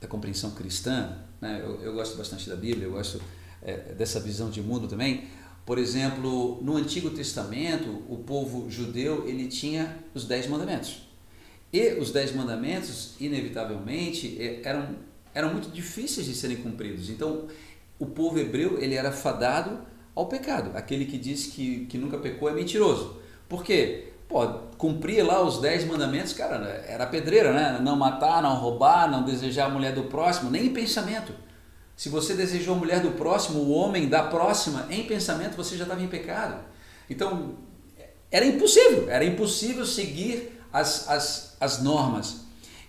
da compreensão cristã, né? Eu gosto bastante da Bíblia, eu gosto dessa visão de mundo também. Por exemplo, no Antigo Testamento, o povo judeu ele tinha os 10 mandamentos. E os 10 mandamentos, inevitavelmente, eram muito difíceis de serem cumpridos. Então, o povo hebreu ele era fadado ao pecado. Aquele que diz que nunca pecou é mentiroso. Por quê? Pô, cumprir lá os 10 mandamentos, cara, era pedreira, né? Não matar, não roubar, não desejar a mulher do próximo, nem em pensamento. Se você desejou a mulher do próximo, o homem da próxima, em pensamento você já estava em pecado. Então, era impossível seguir as normas.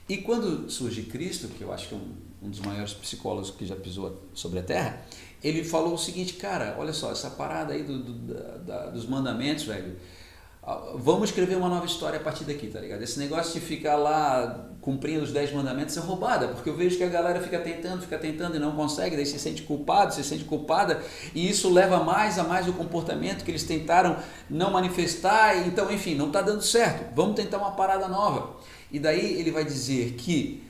E quando surge Cristo, que eu acho que é um dos maiores psicólogos que já pisou sobre a Terra, ele falou o seguinte, cara, olha só, essa parada aí dos mandamentos, velho, vamos escrever uma nova história a partir daqui, tá ligado? Esse negócio de ficar lá cumprindo os 10 mandamentos é roubada, porque eu vejo que a galera fica tentando e não consegue, daí se sente culpado, se sente culpada, e isso leva mais a mais o comportamento que eles tentaram não manifestar, então, enfim, não está dando certo, vamos tentar uma parada nova. E daí ele vai dizer que,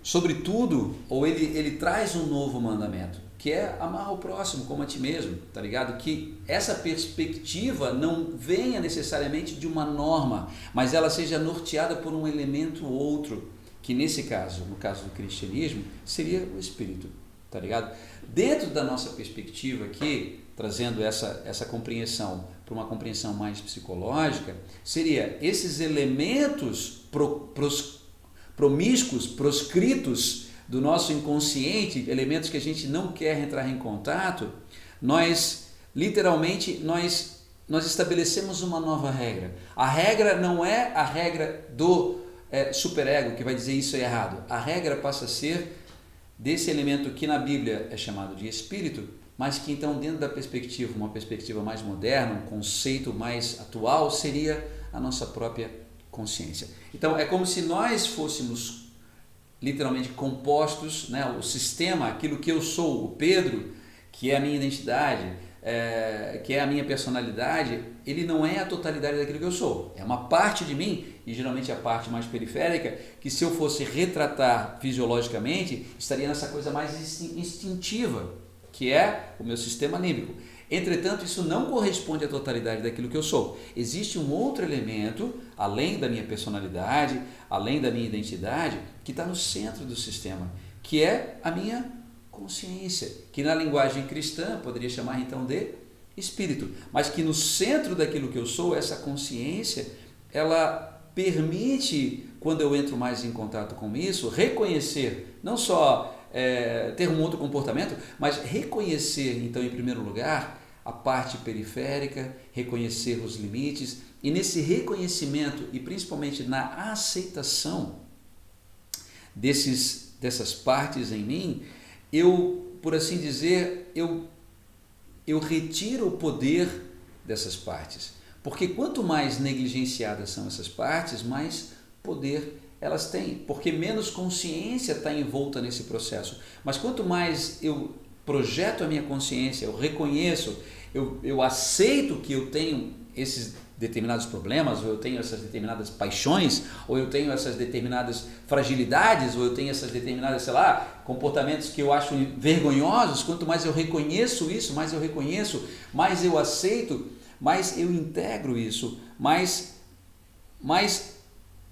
sobretudo, ou ele traz um novo mandamento, que é amar o próximo como a ti mesmo, tá ligado? Que essa perspectiva não venha necessariamente de uma norma, mas ela seja norteada por um elemento ou outro, que nesse caso, no caso do cristianismo, seria o Espírito, tá ligado? Dentro da nossa perspectiva aqui, trazendo essa compreensão para uma compreensão mais psicológica, seria esses elementos promíscuos, proscritos do nosso inconsciente, elementos que a gente não quer entrar em contato, nós estabelecemos uma nova regra. A regra não é a regra do superego que vai dizer isso é errado. A regra passa a ser desse elemento que na Bíblia é chamado de espírito, mas que então dentro da perspectiva, uma perspectiva mais moderna, um conceito mais atual, seria a nossa própria consciência. Então é como se nós fôssemos literalmente compostos, né? O sistema, aquilo que eu sou, o Pedro, que é a minha identidade, que é a minha personalidade, ele não é a totalidade daquilo que eu sou, é uma parte de mim, e geralmente a parte mais periférica, que se eu fosse retratar fisiologicamente, estaria nessa coisa mais instintiva, que é o meu sistema límbico. Entretanto, isso não corresponde à totalidade daquilo que eu sou. Existe um outro elemento, além da minha personalidade, além da minha identidade, que está no centro do sistema, que é a minha consciência, que na linguagem cristã poderia chamar então de espírito, mas que no centro daquilo que eu sou, essa consciência, ela permite, quando eu entro mais em contato com isso, reconhecer, não só ter um outro comportamento, mas reconhecer, então, em primeiro lugar, a parte periférica, reconhecer os limites, e nesse reconhecimento, e principalmente na aceitação dessas partes em mim, eu, por assim dizer, eu retiro o poder dessas partes, porque quanto mais negligenciadas são essas partes, mais poder elas têm, porque menos consciência está envolta nesse processo. Mas quanto mais eu projeto a minha consciência, eu reconheço, eu aceito que eu tenho esses determinados problemas, ou eu tenho essas determinadas paixões, ou eu tenho essas determinadas fragilidades, ou eu tenho essas determinadas, sei lá, comportamentos que eu acho vergonhosos, quanto mais eu reconheço isso, mais eu aceito, mais eu integro isso, mais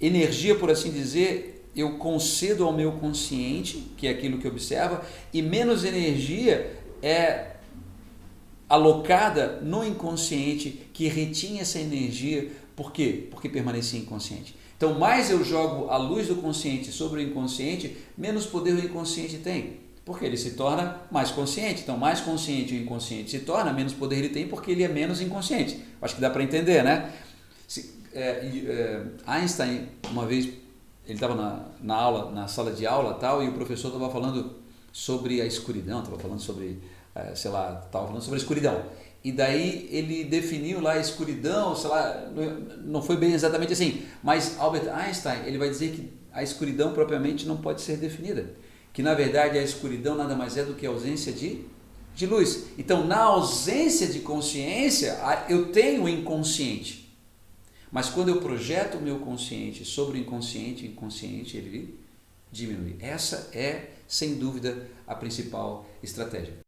energia, por assim dizer, eu concedo ao meu consciente, que é aquilo que observa, e menos energia é alocada no inconsciente, que retinha essa energia. Por quê? Porque permanecia inconsciente. Então, mais eu jogo a luz do consciente sobre o inconsciente, menos poder o inconsciente tem, porque ele se torna mais consciente. Então, mais consciente o inconsciente se torna, menos poder ele tem, porque ele é menos inconsciente. Acho que dá para entender, né? Einstein, uma vez, ele estava na aula, na sala de aula tal, e o professor estava falando sobre a escuridão, estava falando sobre, estava falando sobre a escuridão. E daí ele definiu lá a escuridão, não foi bem exatamente assim, mas Albert Einstein, ele vai dizer que a escuridão propriamente não pode ser definida, que na verdade a escuridão nada mais é do que a ausência de luz. Então, na ausência de consciência, eu tenho o inconsciente. Mas quando eu projeto o meu consciente sobre o inconsciente ele diminuir. Essa é, sem dúvida, a principal estratégia.